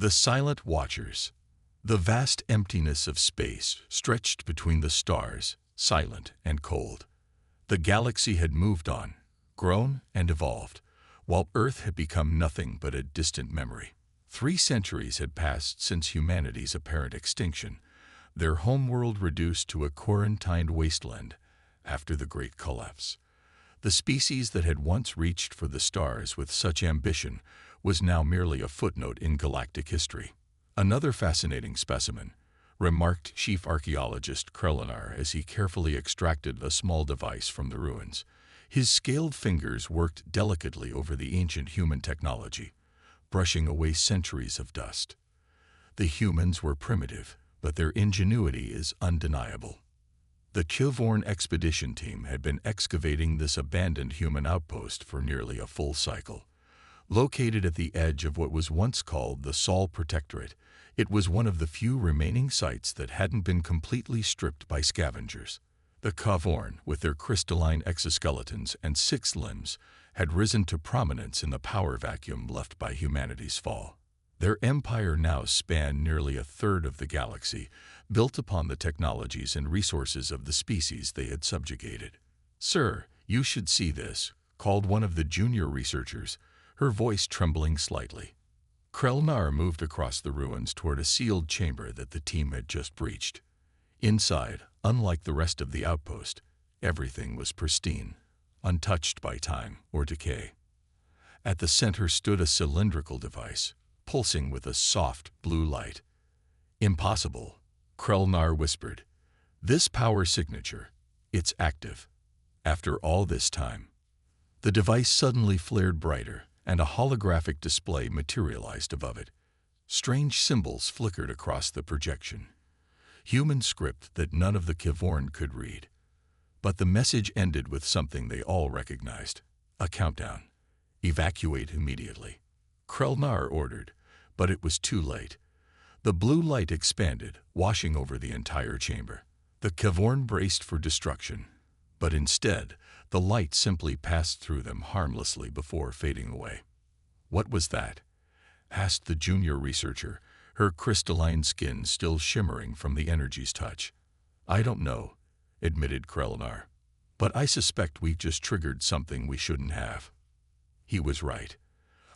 The Silent Watchers. The vast emptiness of space stretched between the stars, silent and cold. The galaxy had moved on, grown and evolved, while Earth had become nothing but a distant memory. 3 centuries had passed since humanity's apparent extinction, their homeworld reduced to a quarantined wasteland after the Great Collapse. The species that had once reached for the stars with such ambition was now merely a footnote in galactic history. "Another fascinating specimen," remarked chief archaeologist Krelinar as he carefully extracted a small device from the ruins. His scaled fingers worked delicately over the ancient human technology, brushing away centuries of dust. The humans were primitive, but their ingenuity is undeniable. The Kyovorn expedition team had been excavating this abandoned human outpost for nearly a full cycle. Located at the edge of what was once called the Sol Protectorate, it was one of the few remaining sites that hadn't been completely stripped by scavengers. The Kyovorn, with their crystalline exoskeletons and 6 limbs, had risen to prominence in the power vacuum left by humanity's fall. Their empire now spanned nearly a third of the galaxy, built upon the technologies and resources of the species they had subjugated. "Sir, you should see this," called one of the junior researchers, her voice trembling slightly. Krelinar moved across the ruins toward a sealed chamber that the team had just breached. Inside, unlike the rest of the outpost, everything was pristine, untouched by time or decay. At the center stood a cylindrical device, pulsing with a soft blue light. "Impossible," Krelinar whispered. "This power signature, it's active. After all this time." The device suddenly flared brighter, and a holographic display materialized above it. Strange symbols flickered across the projection. Human script that none of the Kyovorn could read. But the message ended with something they all recognized: a countdown. "Evacuate immediately," Krelinar ordered, but it was too late. The blue light expanded, washing over the entire chamber. The Kyovorn braced for destruction, but instead, the light simply passed through them harmlessly before fading away. "What was that?" asked the junior researcher, her crystalline skin still shimmering from the energy's touch. "I don't know," admitted Krelinar, "but I suspect we've just triggered something we shouldn't have." He was right.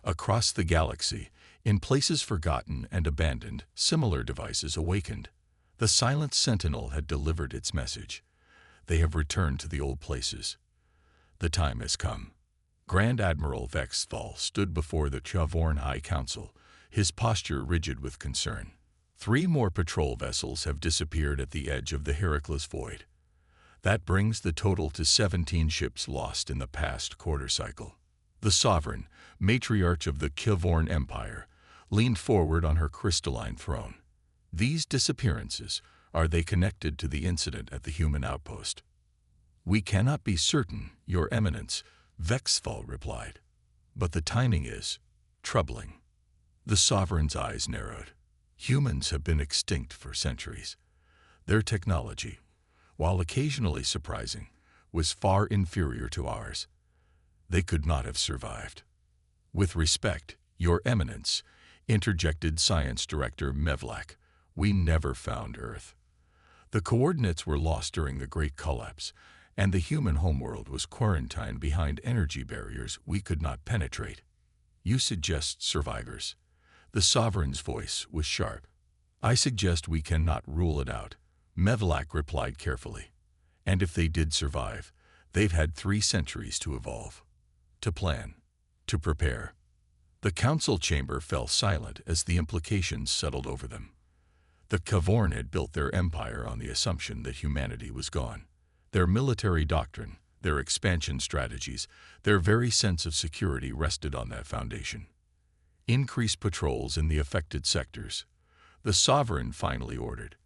Across the galaxy, in places forgotten and abandoned, similar devices awakened. The Silent Sentinel had delivered its message. They have returned to the old places. The time has come. Grand Admiral Vexthal stood before the Kyovorn High Council, his posture rigid with concern. 3 more patrol vessels have disappeared at the edge of the Heracles Void. That brings the total to 17 ships lost in the past quarter cycle. The sovereign, matriarch of the Kyovorn Empire, leaned forward on her crystalline throne. "These disappearances, are they connected to the incident at the human outpost?" "We cannot be certain, Your Eminence," Vexthal replied. "But the timing is troubling." The sovereign's eyes narrowed. Humans have been extinct for centuries. Their technology, while occasionally surprising, was far inferior to ours. They could not have survived. "With respect, Your Eminence," interjected Science Director Mevlak, "we never found Earth. The coordinates were lost during the Great Collapse, and the human homeworld was quarantined behind energy barriers we could not penetrate. You suggest survivors." The sovereign's voice was sharp. "I suggest we cannot rule it out," Mevlak replied carefully. "And if they did survive, they've had 3 centuries to evolve, to plan, to prepare." The council chamber fell silent as the implications settled over them. The Kyovorn had built their empire on the assumption that humanity was gone. Their military doctrine, their expansion strategies, their very sense of security rested on that foundation. "Increase patrols in the affected sectors," the sovereign finally ordered,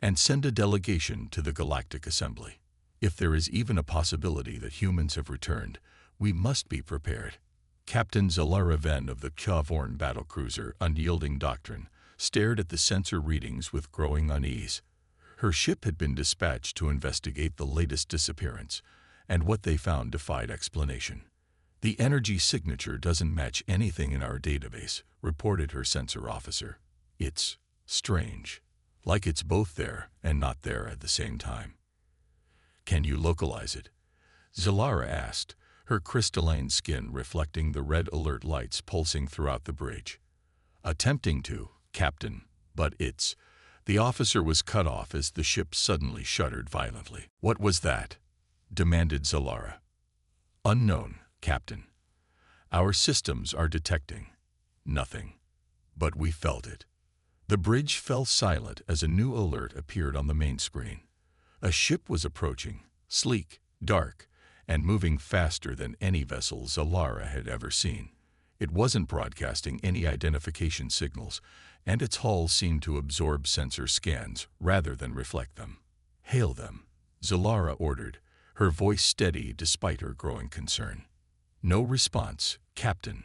"and send a delegation to the Galactic Assembly. If there is even a possibility that humans have returned, we must be prepared." Captain Zalara Ven of the Kyovorn battlecruiser Unyielding Doctrine stared at the sensor readings with growing unease. Her ship had been dispatched to investigate the latest disappearance, and what they found defied explanation. "The energy signature doesn't match anything in our database," reported her sensor officer. "It's strange, like it's both there and not there at the same time." "Can you localize it?" Zalara asked, her crystalline skin reflecting the red alert lights pulsing throughout the bridge. "Attempting to, Captain, but it's—" The officer was cut off as the ship suddenly shuddered violently. "What was that?" demanded Zalara. "Unknown, Captain. Our systems are detecting nothing, but we felt it." The bridge fell silent as a new alert appeared on the main screen. A ship was approaching, sleek, dark, and moving faster than any vessel Zalara had ever seen. It wasn't broadcasting any identification signals, and its hull seemed to absorb sensor scans rather than reflect them. "Hail them," Zalara ordered, her voice steady despite her growing concern. "No response, Captain.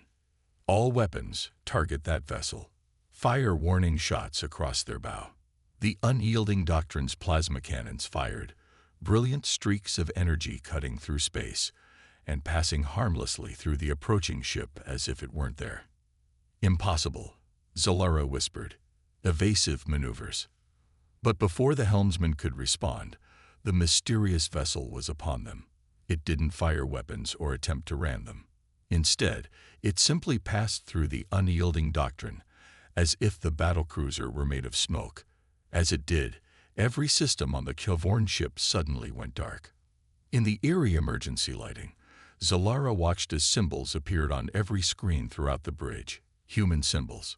All weapons target that vessel. Fire warning shots across their bow." The unyielding doctrine's plasma cannons fired, brilliant streaks of energy cutting through space and passing harmlessly through the approaching ship as if it weren't there. "Impossible," Zalara whispered. "Evasive maneuvers." But before the helmsman could respond, the mysterious vessel was upon them. It didn't fire weapons or attempt to ram them. Instead, it simply passed through the unyielding doctrine, as if the battlecruiser were made of smoke. As it did, every system on the Kjolvorn ship suddenly went dark. In the eerie emergency lighting, Zalara watched as symbols appeared on every screen throughout the bridge, human symbols.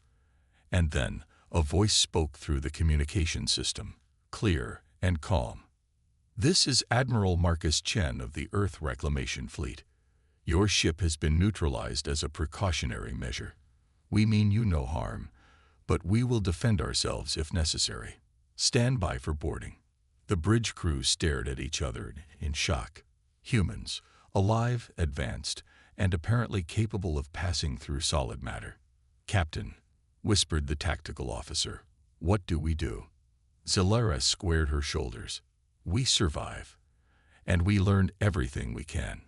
And then, a voice spoke through the communication system, clear and calm. "This is Admiral Marcus Chen of the Earth Reclamation Fleet. Your ship has been neutralized as a precautionary measure. We mean you no harm, but we will defend ourselves if necessary. Stand by for boarding." The bridge crew stared at each other in shock. Humans, alive, advanced, and apparently capable of passing through solid matter. "Captain," whispered the tactical officer, "what do we do?" Zalara squared her shoulders. "We survive, and we learn everything we can."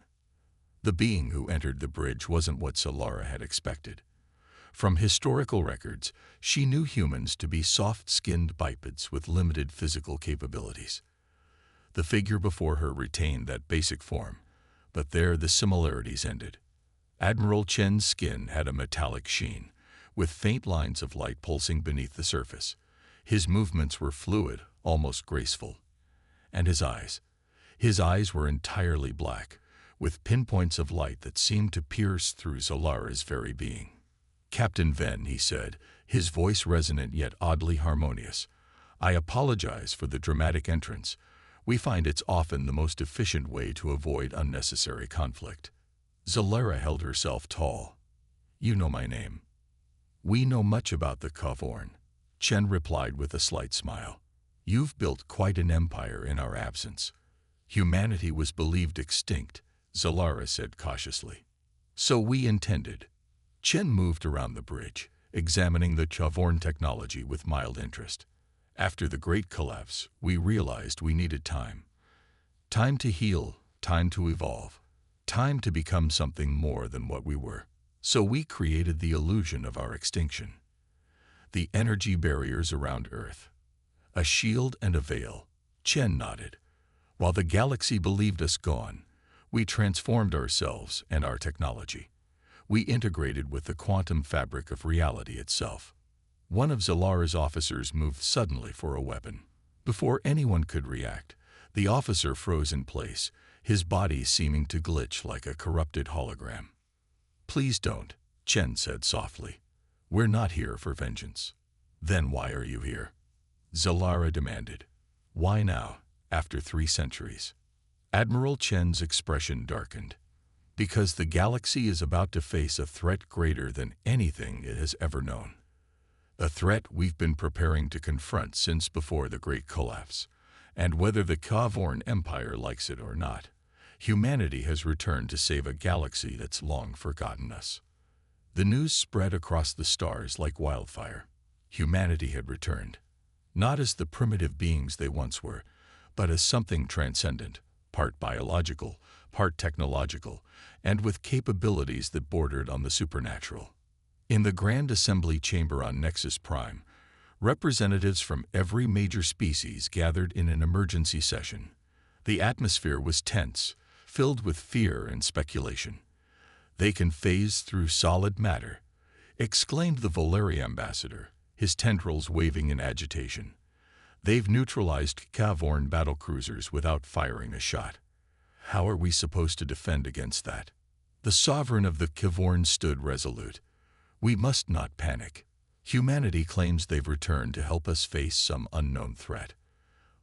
The being who entered the bridge wasn't what Zalara had expected. From historical records, she knew humans to be soft-skinned bipeds with limited physical capabilities. The figure before her retained that basic form, but there the similarities ended. Admiral Chen's skin had a metallic sheen, with faint lines of light pulsing beneath the surface. His movements were fluid, almost graceful. And his eyes were entirely black, with pinpoints of light that seemed to pierce through Zalara's very being. "Captain Venn," he said, his voice resonant yet oddly harmonious, "I apologize for the dramatic entrance. We find it's often the most efficient way to avoid unnecessary conflict." Zalara held herself tall. "You know my name." "We know much about the Kjolvorn," Chen replied with a slight smile. "You've built quite an empire in our absence." "Humanity was believed extinct," Zalara said cautiously. "So we intended." Chen moved around the bridge, examining the Kjolvorn technology with mild interest. "After the Great Collapse, we realized we needed time. Time to heal, time to evolve, time to become something more than what we were. So we created the illusion of our extinction. The energy barriers around Earth. A shield and a veil." Chen nodded. "While the galaxy believed us gone, we transformed ourselves and our technology. We integrated with the quantum fabric of reality itself." One of Zalara's officers moved suddenly for a weapon. Before anyone could react, the officer froze in place, his body seeming to glitch like a corrupted hologram. "Please don't," Chen said softly. "We're not here for vengeance." "Then why are you here?" Zalara demanded. "Why now, after 3 centuries?" Admiral Chen's expression darkened. "Because the galaxy is about to face a threat greater than anything it has ever known. A threat we've been preparing to confront since before the Great Collapse. And whether the Kjolvorn Empire likes it or not, humanity has returned to save a galaxy that's long forgotten us." The news spread across the stars like wildfire. Humanity had returned, not as the primitive beings they once were, but as something transcendent, part biological, part technological, and with capabilities that bordered on the supernatural. In the Grand Assembly Chamber on Nexus Prime, representatives from every major species gathered in an emergency session. The atmosphere was tense, filled with fear and speculation. "They can phase through solid matter," exclaimed the Volari ambassador, his tendrils waving in agitation. "They've neutralized Kavorn battlecruisers without firing a shot. How are we supposed to defend against that?" The sovereign of the Kavorn stood resolute. "We must not panic. Humanity claims they've returned to help us face some unknown threat.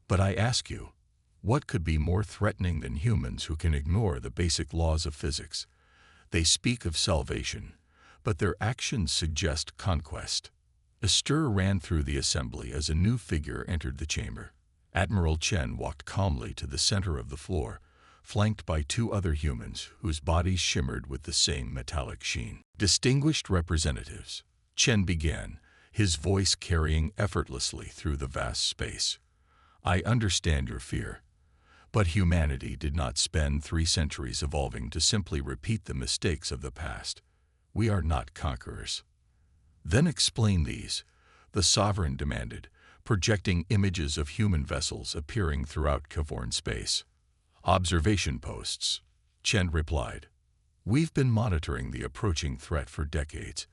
But I ask you, what could be more threatening than humans who can ignore the basic laws of physics? They speak of salvation, but their actions suggest conquest." A stir ran through the assembly as a new figure entered the chamber. Admiral Chen walked calmly to the center of the floor, flanked by two other humans whose bodies shimmered with the same metallic sheen. "Distinguished representatives," Chen began, his voice carrying effortlessly through the vast space. "I understand your fear, but humanity did not spend 3 centuries evolving to simply repeat the mistakes of the past. We are not conquerors." "Then explain these," the sovereign demanded, projecting images of human vessels appearing throughout Kavorn space. "Observation posts," Chen replied. "We've been monitoring the approaching threat for decades.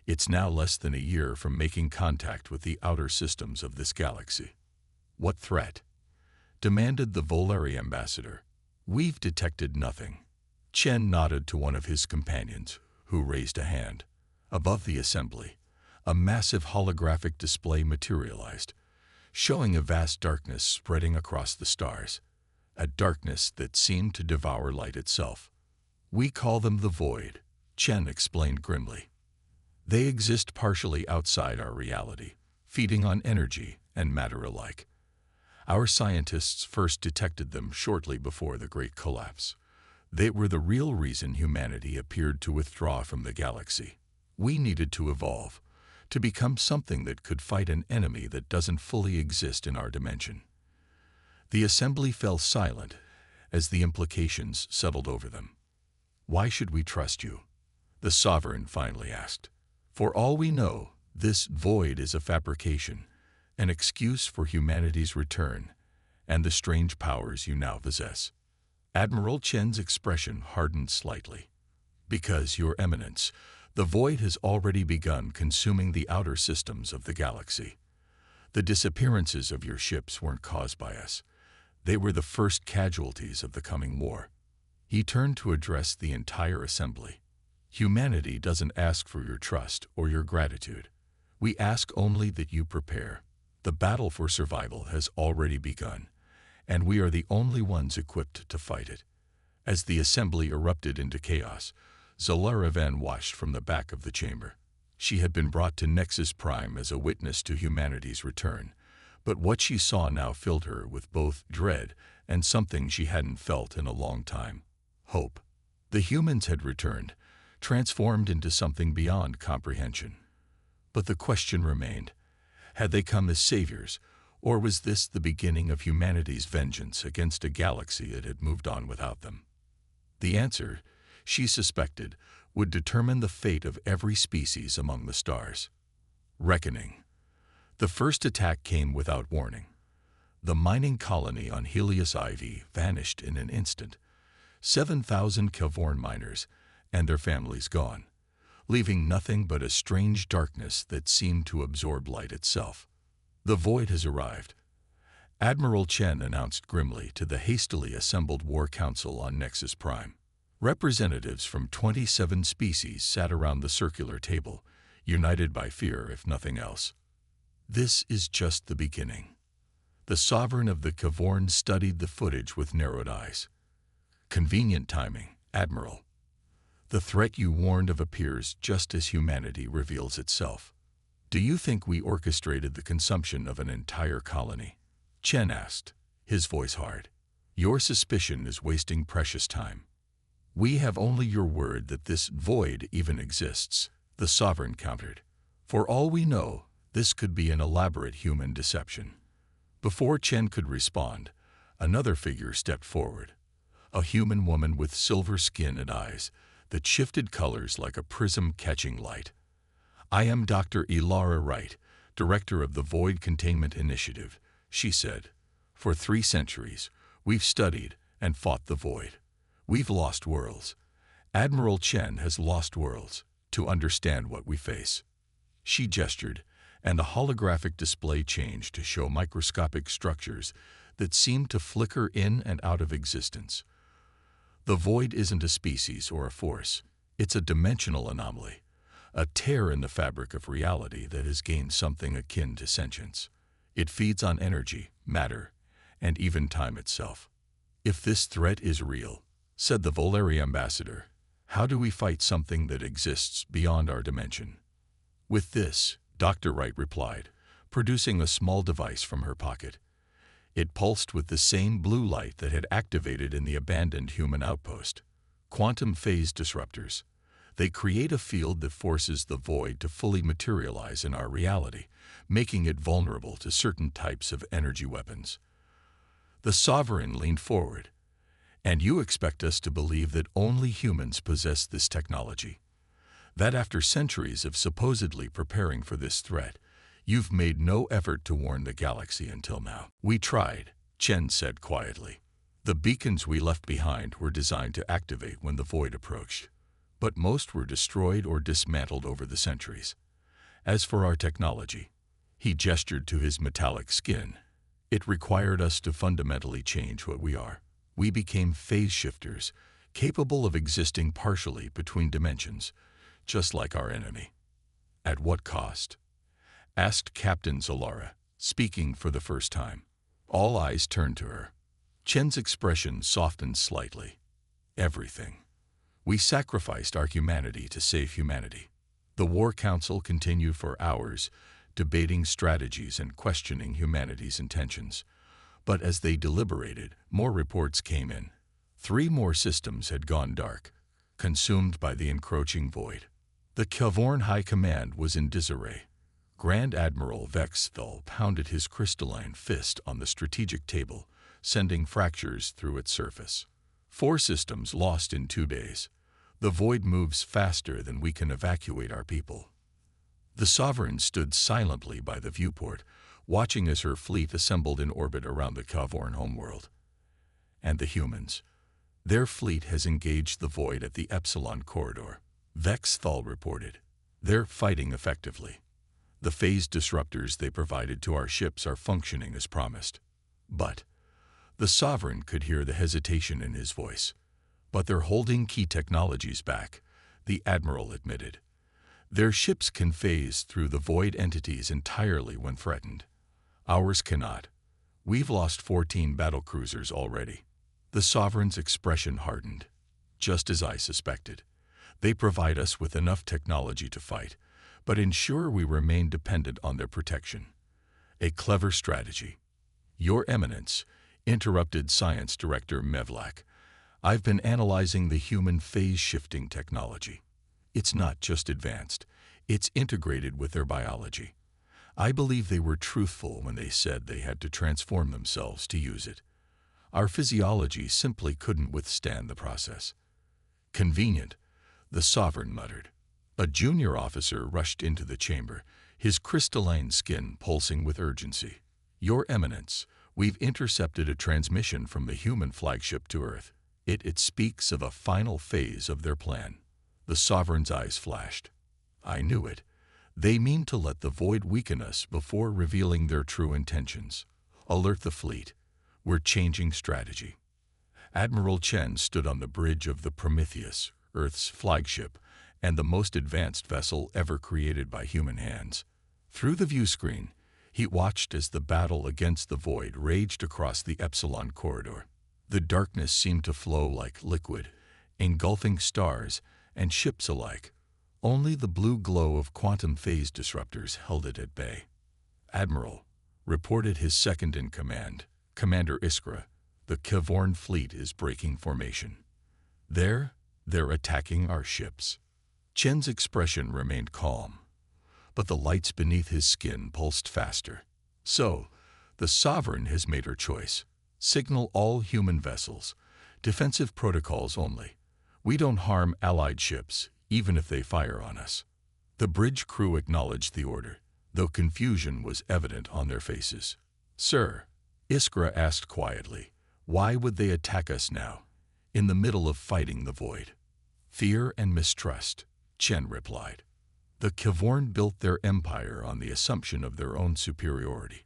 It's now less than a year from making contact with the outer systems of this galaxy." "What threat?" demanded the Volari ambassador. "We've detected nothing." Chen nodded to one of his companions, who raised a hand. Above the assembly, a massive holographic display materialized, showing a vast darkness spreading across the stars, a darkness that seemed to devour light itself. "We call them the Void," Chen explained grimly. "They exist partially outside our reality, feeding on energy and matter alike. Our scientists first detected them shortly before the Great Collapse. They were the real reason humanity appeared to withdraw from the galaxy. We needed to evolve, to become something that could fight an enemy that doesn't fully exist in our dimension." The assembly fell silent as the implications settled over them. "Why should we trust you?" the sovereign finally asked. "For all we know, this void is a fabrication, an excuse for humanity's return and the strange powers you now possess." Admiral Chen's expression hardened slightly. "Because, Your Eminence, the void has already begun consuming the outer systems of the galaxy. The disappearances of your ships weren't caused by us. They were the first casualties of the coming war." He turned to address the entire assembly. "Humanity doesn't ask for your trust or your gratitude. We ask only that you prepare. The battle for survival has already begun, and we are the only ones equipped to fight it." As the assembly erupted into chaos, Zalara vanished from the back of the chamber. She had been brought to Nexus Prime as a witness to humanity's return, but what she saw now filled her with both dread and something she hadn't felt in a long time: hope. The humans had returned, transformed into something beyond comprehension. But the question remained: had they come as saviors, or was this the beginning of humanity's vengeance against a galaxy that had moved on without them? The answer, she suspected, would determine the fate of every species among the stars. Reckoning. The first attack came without warning. The mining colony on Helios IV vanished in an instant. 7,000 Kavorn miners and their families gone, leaving nothing but a strange darkness that seemed to absorb light itself. "The Void has arrived," Admiral Chen announced grimly to the hastily assembled War Council on Nexus Prime. Representatives from 27 species sat around the circular table, united by fear if nothing else. "This is just the beginning." The sovereign of the Kavorn studied the footage with narrowed eyes. "Convenient timing, Admiral. The threat you warned of appears just as humanity reveals itself." "Do you think we orchestrated the consumption of an entire colony?" Chen asked, his voice hard. "Your suspicion is wasting precious time. We have only your word that this void even exists," the sovereign countered. "For all we know, this could be an elaborate human deception." Before Chen could respond, another figure stepped forward. a human woman with silver skin and eyes that shifted colors like a prism catching light. "I am Dr. Elara Wright, director of the Void Containment Initiative," she said. "For 3 centuries, we've studied and fought the void. We've lost worlds. Admiral Chen has lost worlds to understand what we face." She gestured, and a holographic display changed to show microscopic structures that seemed to flicker in and out of existence. The void isn't a species or a force. It's a dimensional anomaly, a tear in the fabric of reality that has gained something akin to sentience. It feeds on energy, matter, and even time itself. "If this threat is real," said the Voleri ambassador, "how do we fight something that exists beyond our dimension?" "With this," Dr. Wright replied, producing a small device from her pocket. It pulsed with the same blue light that had activated in the abandoned human outpost. "Quantum phase disruptors. They create a field that forces the void to fully materialize in our reality, making it vulnerable to certain types of energy weapons." The Sovereign leaned forward. "And you expect us to believe that only humans possess this technology? That after centuries of supposedly preparing for this threat, you've made no effort to warn the galaxy until now?" "We tried," Chen said quietly. "The beacons we left behind were designed to activate when the void approached, but most were destroyed or dismantled over the centuries. As for our technology," he gestured to his metallic skin, "it required us to fundamentally change what we are. We became phase shifters, capable of existing partially between dimensions, just like our enemy." "At what cost?" asked Captain Zolara, speaking for the first time. All eyes turned to her. Chen's expression softened slightly. "Everything. We sacrificed our humanity to save humanity." The War Council continued for hours, debating strategies and questioning humanity's intentions. But as they deliberated, more reports came in. 3 more systems had gone dark, consumed by the encroaching void. The Khavorn High Command was in disarray. Grand Admiral Vexthal pounded his crystalline fist on the strategic table, sending fractures through its surface. 4 systems lost in 2 days. The void moves faster than we can evacuate our people." The Sovereign stood silently by the viewport, watching as her fleet assembled in orbit around the Khavorn homeworld. "And the humans? Their fleet has engaged the void at the Epsilon Corridor," Vexthal reported. "They're fighting effectively. The phase disruptors they provided to our ships are functioning as promised." "But," the Sovereign could hear the hesitation in his voice. "But they're holding key technologies back," the Admiral admitted. "Their ships can phase through the void entities entirely when threatened. Ours cannot. We've lost 14 battlecruisers already." The Sovereign's expression hardened. "Just as I suspected. They provide us with enough technology to fight, but ensure we remain dependent on their protection. A clever strategy." "Your Eminence," interrupted Science Director Mevlak, "I've been analyzing the human phase-shifting technology. It's not just advanced, it's integrated with their biology. I believe they were truthful when they said they had to transform themselves to use it. Our physiology simply couldn't withstand the process." "Convenient," the Sovereign muttered. A junior officer rushed into the chamber, his crystalline skin pulsing with urgency. "Your Eminence, we've intercepted a transmission from the human flagship to Earth. It speaks of a final phase of their plan." The Sovereign's eyes flashed. "I knew it. They mean to let the void weaken us before revealing their true intentions. Alert the fleet. We're changing strategy." Admiral Chen stood on the bridge of the Prometheus, Earth's flagship, and the most advanced vessel ever created by human hands. Through the viewscreen, he watched as the battle against the void raged across the Epsilon Corridor. The darkness seemed to flow like liquid, engulfing stars and ships alike. Only the blue glow of quantum phase disruptors held it at bay. "Admiral," reported his second-in-command, Commander Iskra, "the Khavorn fleet is breaking formation. They're attacking our ships." Chen's expression remained calm, but the lights beneath his skin pulsed faster. "So, the Sovereign has made her choice. Signal all human vessels. Defensive protocols only. We don't harm Allied ships, even if they fire on us. The bridge crew acknowledged the order, though confusion was evident on their faces. Sir, Iskra asked quietly, why would they attack us now, in the middle of fighting the void? Fear and mistrust, Chen replied. The Kvorn built their empire on the assumption of their own superiority.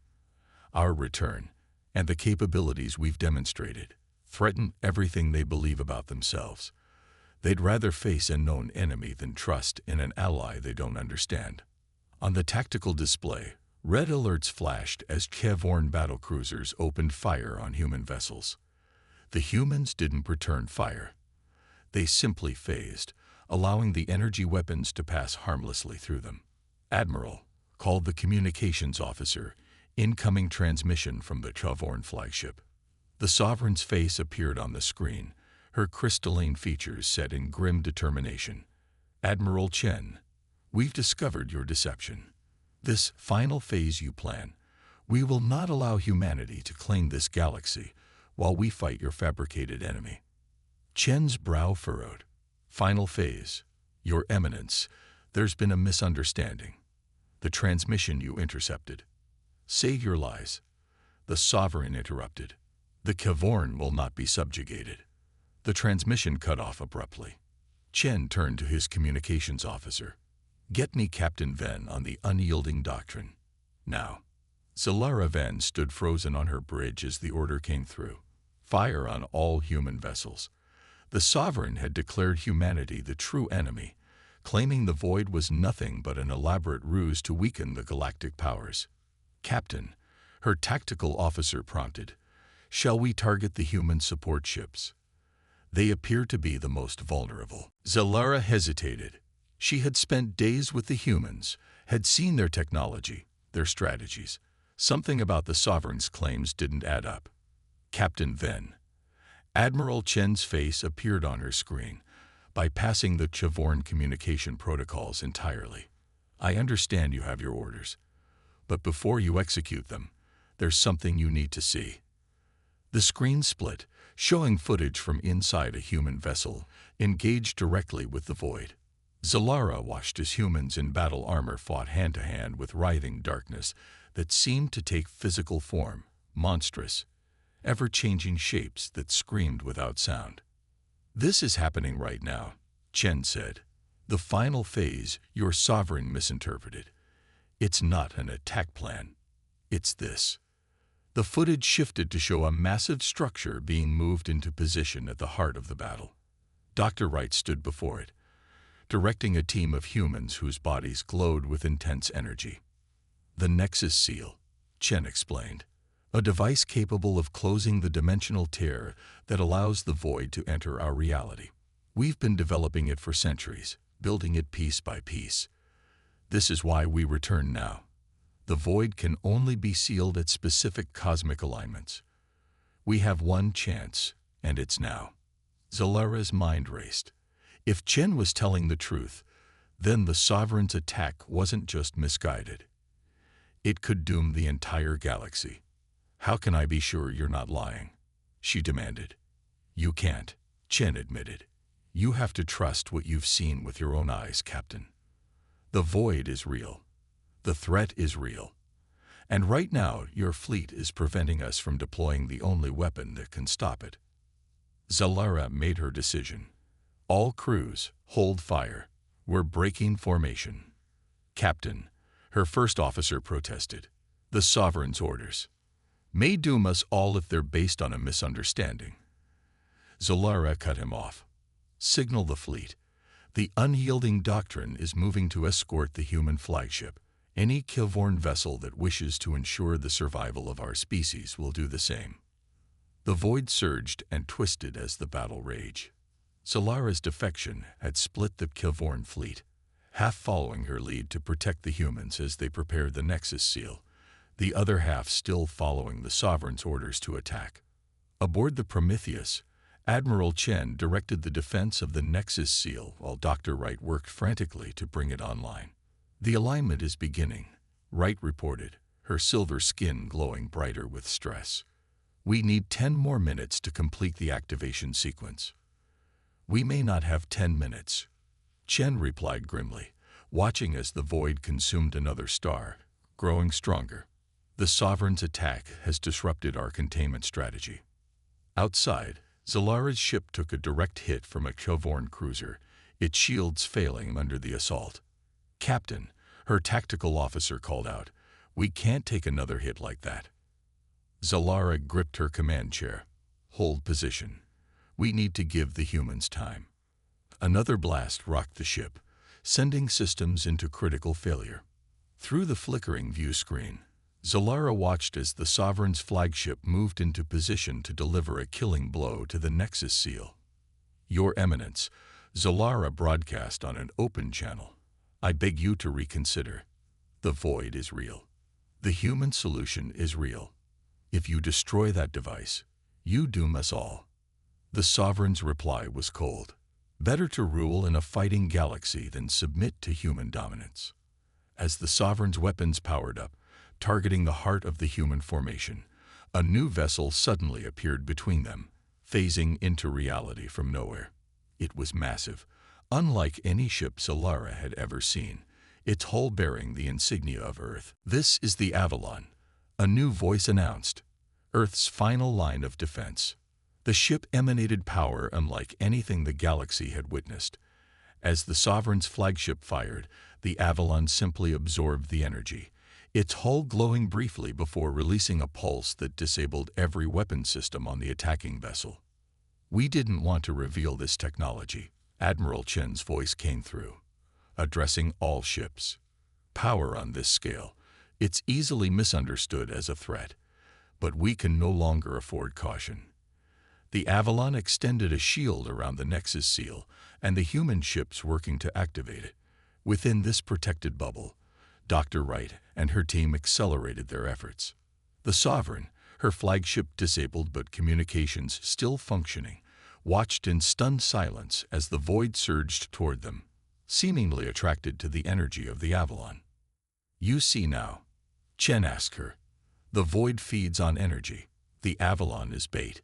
Our return, and the capabilities we've demonstrated, threaten everything they believe about themselves. They'd rather face a known enemy than trust in an ally they don't understand. On the tactical display, red alerts flashed as Kvorn battlecruisers opened fire on human vessels. The humans didn't return fire. They simply phased, allowing the energy weapons to pass harmlessly through them. Admiral called the communications officer, incoming transmission from the Kvorn flagship. The Sovereign's face appeared on the screen, her crystalline features set in grim determination. Admiral Chen, we've discovered your deception. This final phase you plan, we will not allow humanity to claim this galaxy while we fight your fabricated enemy. Chen's brow furrowed. Final phase. Your Eminence, there's been a misunderstanding. The transmission you intercepted. Save your lies. The Sovereign interrupted. The Kvorn will not be subjugated. The transmission cut off abruptly. Chen turned to his communications officer. Get me Captain Ven on the unyielding doctrine. Now. Zalara Ven stood frozen on her bridge as the order came through. Fire on all human vessels. The Sovereign had declared humanity the true enemy, claiming the void was nothing but an elaborate ruse to weaken the galactic powers. Captain, her tactical officer prompted, shall we target the human support ships? They appear to be the most vulnerable. Zalara hesitated. She had spent days with the humans, had seen their technology, their strategies. Something about the Sovereign's claims didn't add up. Captain Ven. Admiral Chen's face appeared on her screen, bypassing the Kvorn communication protocols entirely. I understand you have your orders, but before you execute them, there's something you need to see. The screen split, showing footage from inside a human vessel, engaged directly with the void. Zalara watched as humans in battle armor fought hand-to-hand with writhing darkness that seemed to take physical form, monstrous, ever-changing shapes that screamed without sound. This is happening right now, Chen said. The final phase your Sovereign misinterpreted. It's not an attack plan. It's this. The footage shifted to show a massive structure being moved into position at the heart of the battle. Dr. Wright stood before it, directing a team of humans whose bodies glowed with intense energy. The Nexus Seal, Chen explained. A device capable of closing the dimensional tear that allows the void to enter our reality. We've been developing it for centuries, building it piece by piece. This is why we return now. The void can only be sealed at specific cosmic alignments. We have one chance, and it's now. Zalara's mind raced. If Chen was telling the truth, then the Sovereign's attack wasn't just misguided. It could doom the entire galaxy. How can I be sure you're not lying? She demanded. You can't, Chen admitted. You have to trust what you've seen with your own eyes, Captain. The void is real. The threat is real. And right now, your fleet is preventing us from deploying the only weapon that can stop it. Zalara made her decision. All crews, hold fire. We're breaking formation. Captain, her first officer protested. The Sovereign's orders may doom us all if they're based on a misunderstanding. Zalara cut him off. Signal the fleet. The unyielding doctrine is moving to escort the human flagship. Any Kvorn vessel that wishes to ensure the survival of our species will do the same. The void surged and twisted as the battle raged. Zalara's defection had split the Kvorn fleet, half following her lead to protect the humans as they prepared the Nexus Seal, the other half still following the Sovereign's orders to attack. Aboard the Prometheus, Admiral Chen directed the defense of the Nexus Seal while Dr. Wright worked frantically to bring it online. The alignment is beginning, Wright reported, her silver skin glowing brighter with stress. We need 10 more minutes to complete the activation sequence. We may not have 10 minutes, Chen replied grimly, watching as the void consumed another star, growing stronger. The Sovereign's attack has disrupted our containment strategy. Outside, Zalara's ship took a direct hit from a Kyovorn cruiser, its shields failing under the assault. "Captain," her tactical officer called out, "we can't take another hit like that." Zalara gripped her command chair. "Hold position. We need to give the humans time." Another blast rocked the ship, sending systems into critical failure. Through the flickering view screen, Zalara watched as the Sovereign's flagship moved into position to deliver a killing blow to the Nexus seal. "Your Eminence," Zalara broadcast on an open channel, "I beg you to reconsider. The void is real. The human solution is real. If you destroy that device, you doom us all." The Sovereign's reply was cold. "Better to rule in a fighting galaxy than submit to human dominance." As the Sovereign's weapons powered up, targeting the heart of the human formation, a new vessel suddenly appeared between them, phasing into reality from nowhere. It was massive, unlike any ship Zalara had ever seen, its hull bearing the insignia of Earth. "This is the Avalon," a new voice announced, "Earth's final line of defense." The ship emanated power unlike anything the galaxy had witnessed. As the Sovereign's flagship fired, the Avalon simply absorbed the energy, its hull glowing briefly before releasing a pulse that disabled every weapon system on the attacking vessel. "We didn't want to reveal this technology," Admiral Chen's voice came through, addressing all ships. "Power on this scale, it's easily misunderstood as a threat, but we can no longer afford caution." The Avalon extended a shield around the Nexus seal, and the human ships working to activate it. Within this protected bubble, Dr. Wright and her team accelerated their efforts. The Sovereign, her flagship disabled but communications still functioning, watched in stunned silence as the void surged toward them, seemingly attracted to the energy of the Avalon. "You see now," Chen asked her. "The void feeds on energy. The Avalon is bait,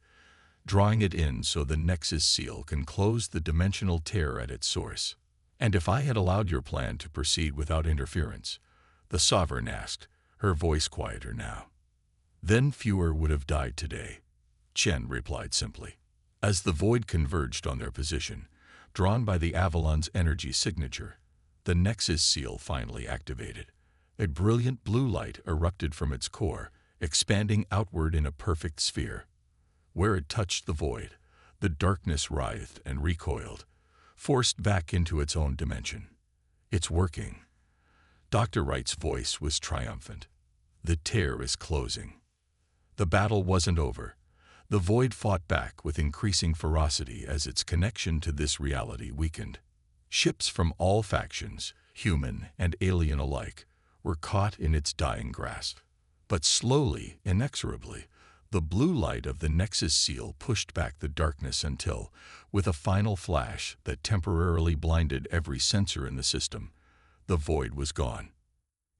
drawing it in so the Nexus seal can close the dimensional tear at its source." "And if I had allowed your plan to proceed without interference?" the Sovereign asked, her voice quieter now. "Then fewer would have died today," Chen replied simply. As the void converged on their position, drawn by the Avalon's energy signature, the Nexus seal finally activated. A brilliant blue light erupted from its core, expanding outward in a perfect sphere. Where it touched the void, the darkness writhed and recoiled, forced back into its own dimension. "It's working." Dr. Wright's voice was triumphant. "The tear is closing." The battle wasn't over. The void fought back with increasing ferocity as its connection to this reality weakened. Ships from all factions, human and alien alike, were caught in its dying grasp. But slowly, inexorably, the blue light of the Nexus seal pushed back the darkness until, with a final flash that temporarily blinded every sensor in the system, the void was gone.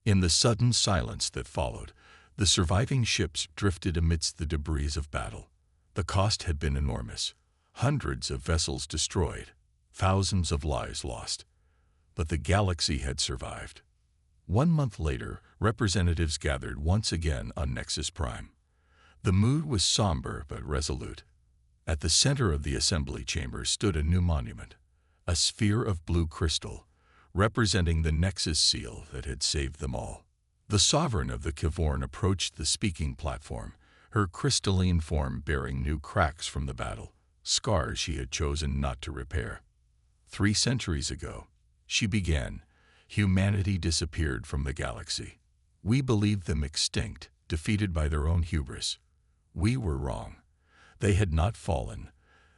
In the sudden silence that followed, the surviving ships drifted amidst the debris of battle. The cost had been enormous. Hundreds of vessels destroyed, thousands of lives lost. But the galaxy had survived. 1 month later, representatives gathered once again on Nexus Prime. The mood was somber but resolute. At the center of the assembly chamber stood a new monument, a sphere of blue crystal, representing the Nexus seal that had saved them all. The Sovereign of the Kyovorn approached the speaking platform, her crystalline form bearing new cracks from the battle, scars she had chosen not to repair. 3 centuries ago, she began, humanity disappeared from the galaxy. We believed them extinct, defeated by their own hubris. We were wrong. They had not fallen.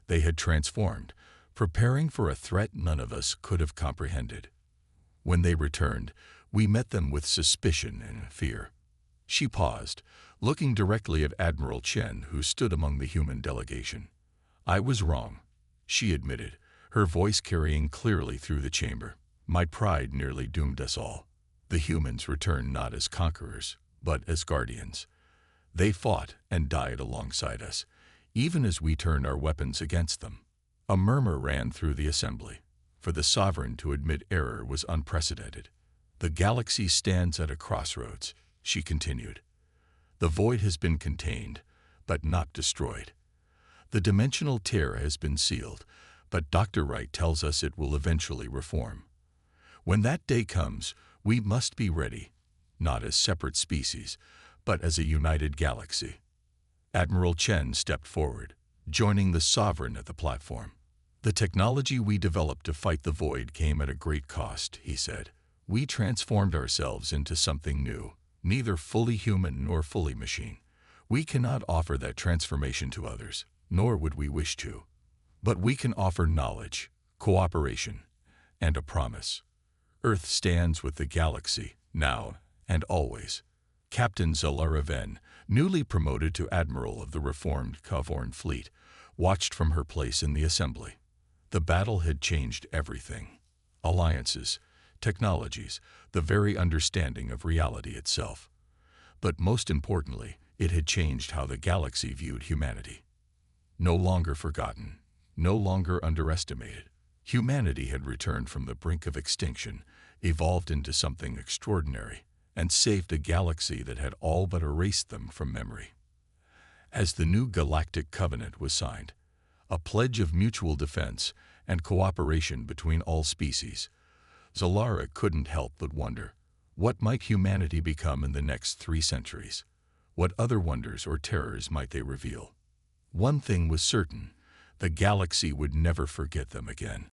They had transformed, preparing for a threat none of us could have comprehended. When they returned, we met them with suspicion and fear. She paused, looking directly at Admiral Chen, who stood among the human delegation. "I was wrong," she admitted, her voice carrying clearly through the chamber. "My pride nearly doomed us all." The humans returned not as conquerors, but as guardians. They fought and died alongside us, even as we turned our weapons against them. A murmur ran through the assembly. For the sovereign to admit error was unprecedented. The galaxy stands at a crossroads, she continued. The void has been contained, but not destroyed. The dimensional tear has been sealed, but Dr. Wright tells us it will eventually reform. When that day comes, we must be ready, not as separate species, but as a united galaxy. Admiral Chen stepped forward, joining the sovereign at the platform. The technology we developed to fight the void came at a great cost, he said. We transformed ourselves into something new, neither fully human nor fully machine. We cannot offer that transformation to others, nor would we wish to. But we can offer knowledge, cooperation, and a promise. Earth stands with the galaxy, now and always. Captain Zalara Ven, newly promoted to Admiral of the reformed Kavorn fleet, watched from her place in the assembly. The battle had changed everything. Alliances, technologies, the very understanding of reality itself. But most importantly, it had changed how the galaxy viewed humanity. No longer forgotten, no longer underestimated. Humanity had returned from the brink of extinction, evolved into something extraordinary, and saved a galaxy that had all but erased them from memory. As the new Galactic Covenant was signed, a pledge of mutual defense and cooperation between all species, Zalara couldn't help but wonder, what might humanity become in the next 3 centuries? What other wonders or terrors might they reveal? One thing was certain, the galaxy would never forget them again.